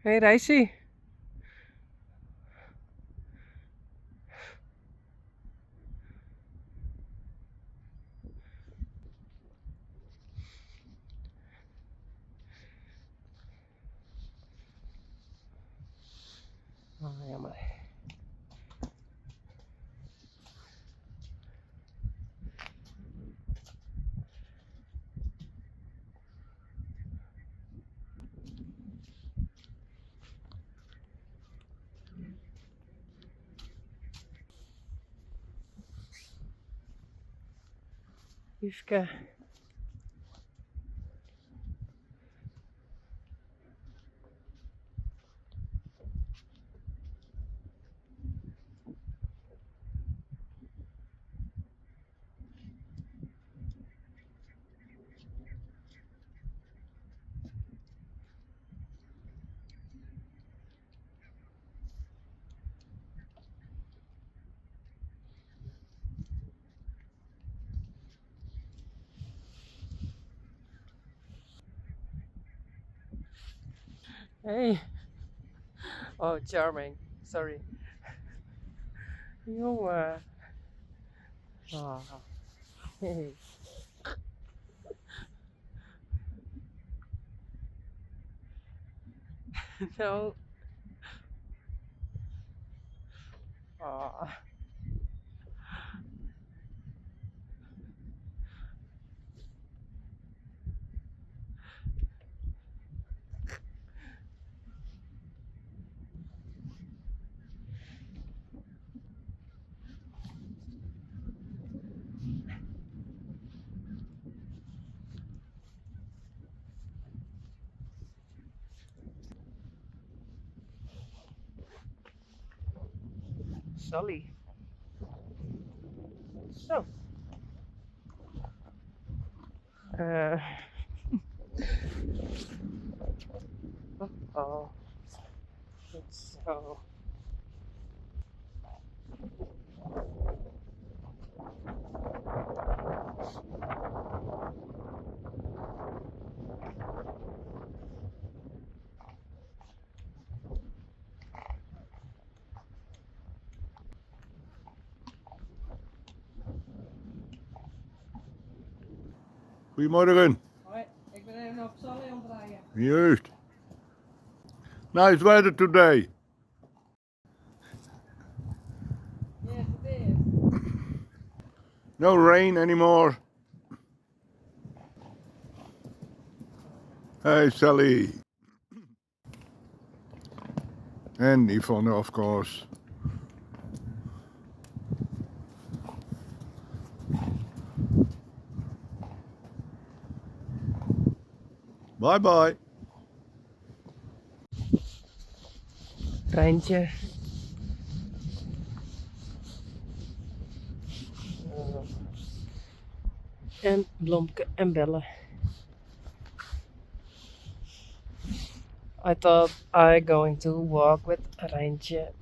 Hey, Reisje. Oh, jammer. Yveske. Hey. Oh, charming. Sorry. Jongen. Oh. Hey. No. Oh. Sally. So. Uh. Oh. It's so. Goedemorgen. Hoi, ik ben even op Sally aan het draaien. Juist. Nice weather today. Yes, it is. No rain anymore. Hey Sally. And Yvonne, of course. Bye bye. Rijntje. En Blomke en Belle. I thought I going to walk with Rijntje.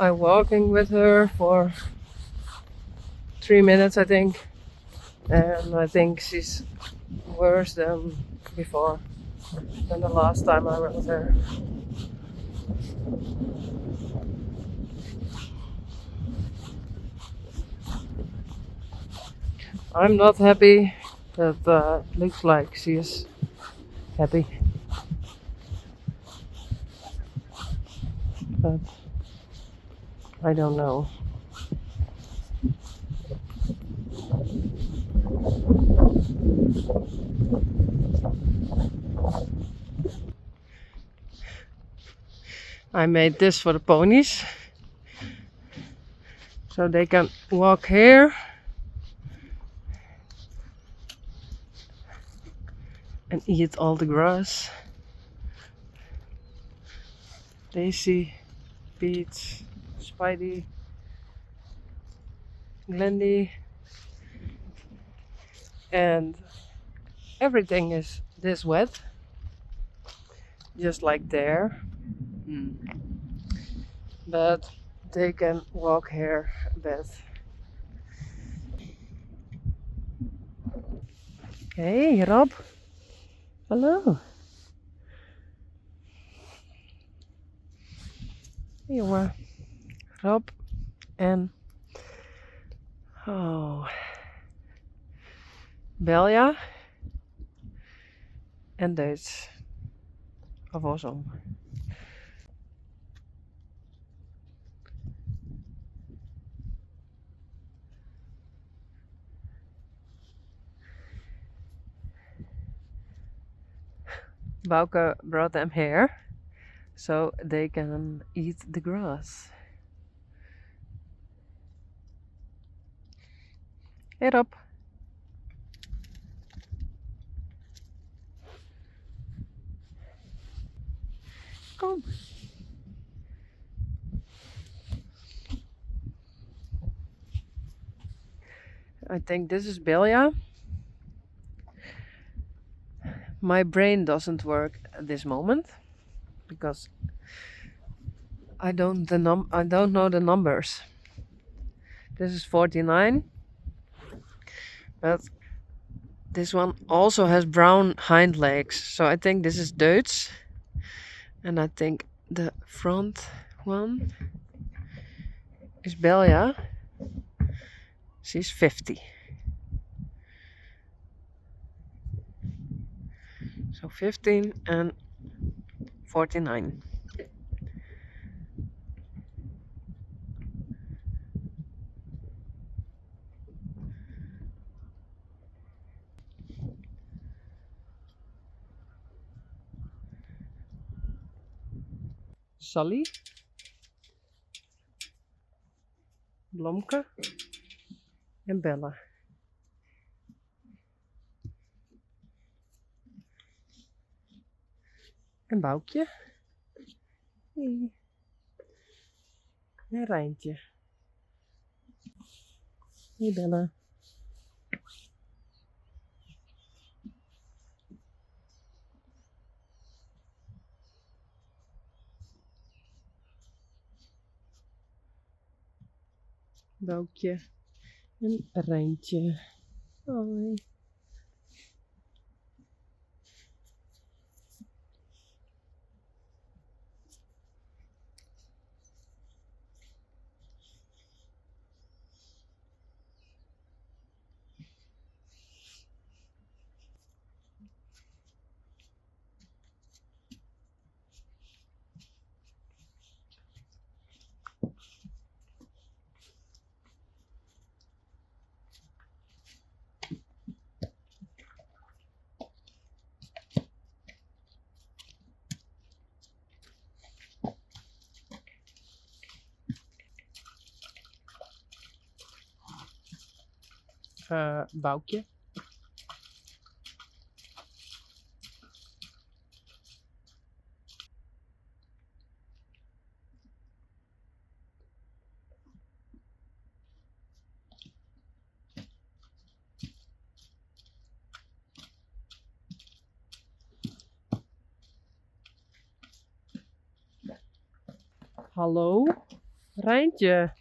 I'm walking with her for 3 minutes, I think, and I think she's worse than before, than the last time I was there. I'm not happy, but looks like she is happy. But I don't know. I made this for the ponies, so they can walk here and eat all the grass. Daisy, Peach, Spidey, Glendy, and everything is this wet, just like there. But they can walk here a bit. Hey, Rob. Hello. Here you are, Rob, and Belja en Duits. Of andersom. Bauke brought them here so they can eat the grass. Hey Rob. Kom. I think this is Belja. My brain doesn't work at this moment because I don't know the numbers. This is 49, but this one also has brown hind legs, so I think this is Duits, and I think the front one is Belja. She's 50. So 15 and 49. Sally, Blomke en Bella. En Boukje. Hey. En Rijntje. Hey Bella. Boukje en Rijntje. Hoi. Boukje. Hallo, Rijntje.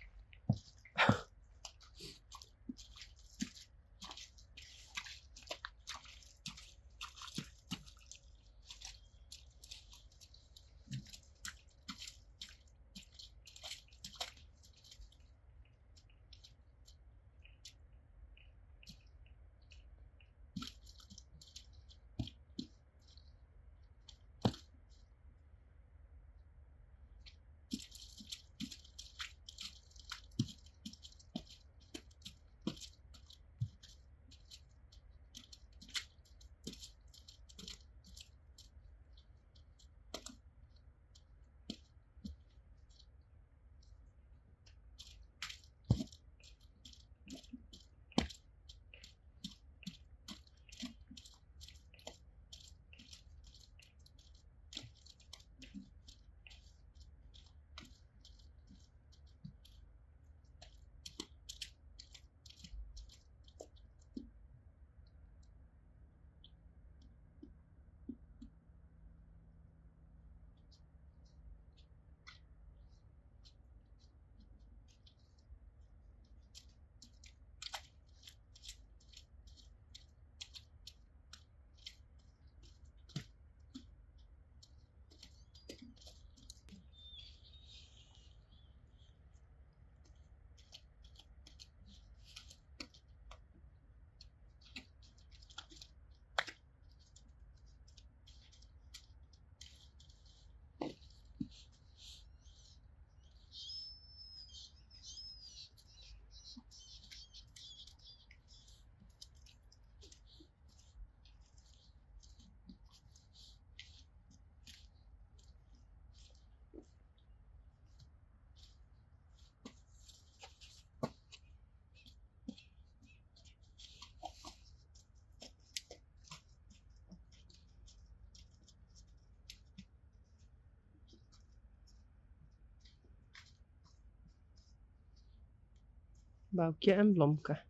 Boukje en Blomke.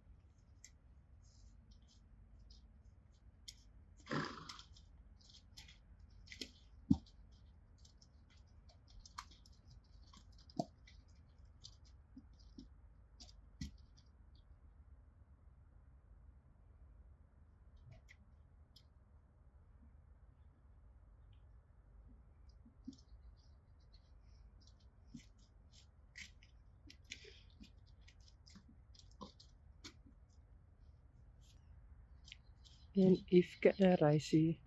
En Yveske en Rijsie.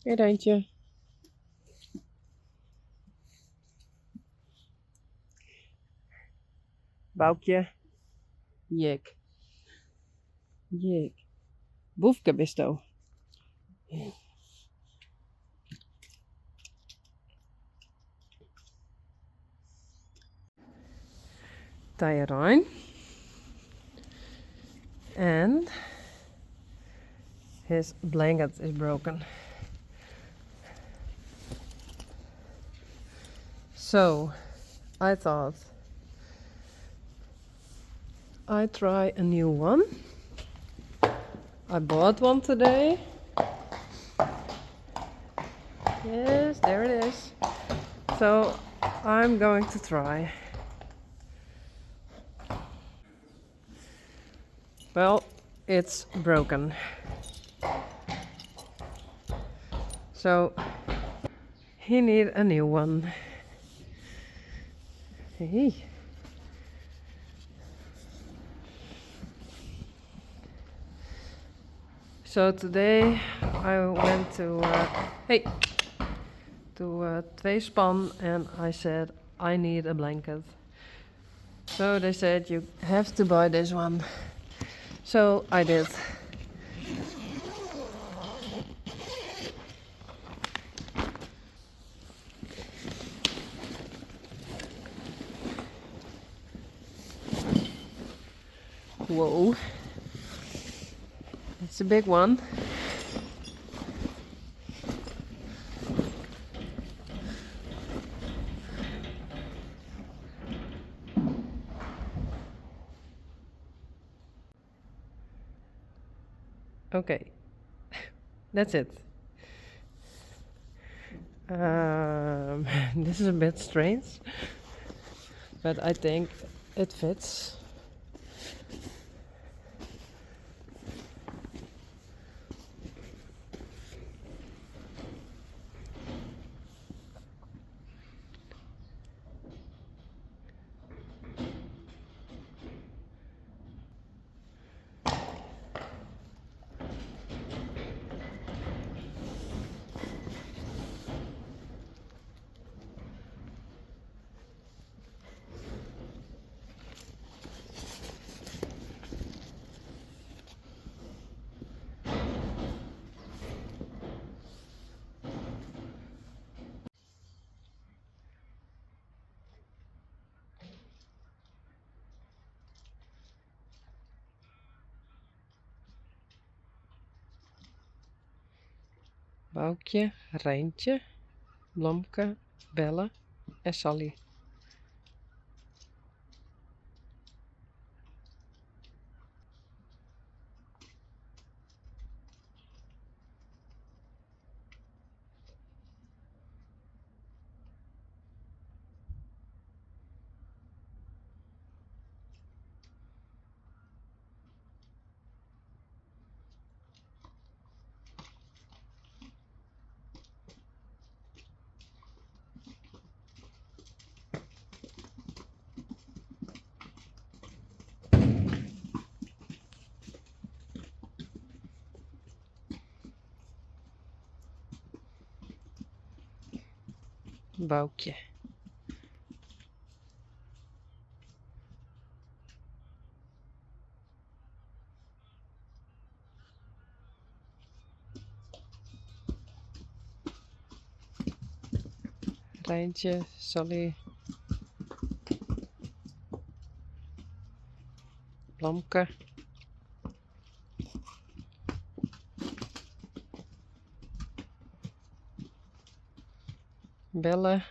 Hey Rijntje. Boukje. Jik. Jik. Boefke bisto. Tyrone. And his blanket is broken. So I thought I'd try a new one. I bought one today. Yes, there it is. So I'm going to try. Well, it's broken. So he need a new one. Hey. So today I went to Tweespan and I said I need a blanket. So they said you have to buy this one. So I did. Whoa. It's a big one. Okay, that's it. This is a bit strange, but I think it fits. Boukje, Rijntje, Blomke, Belle en Sally. Boukje. Rijntje, Sally, Blomke, bellen.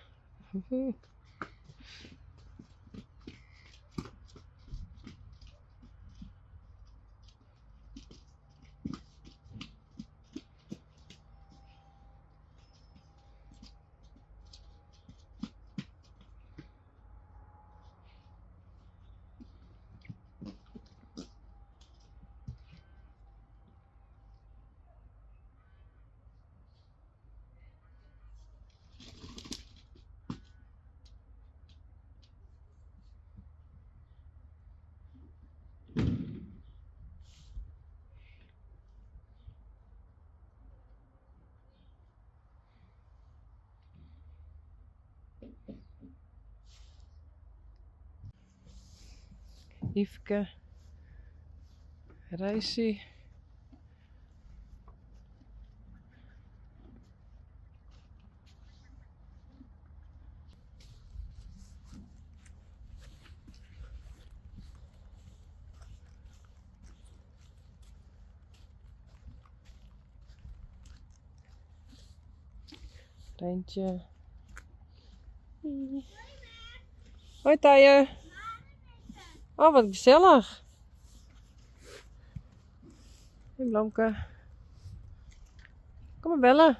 Yveske, Reissie. Reintje. Hoi Tije. Oh, wat gezellig. Hey Blomke. Kom maar bellen.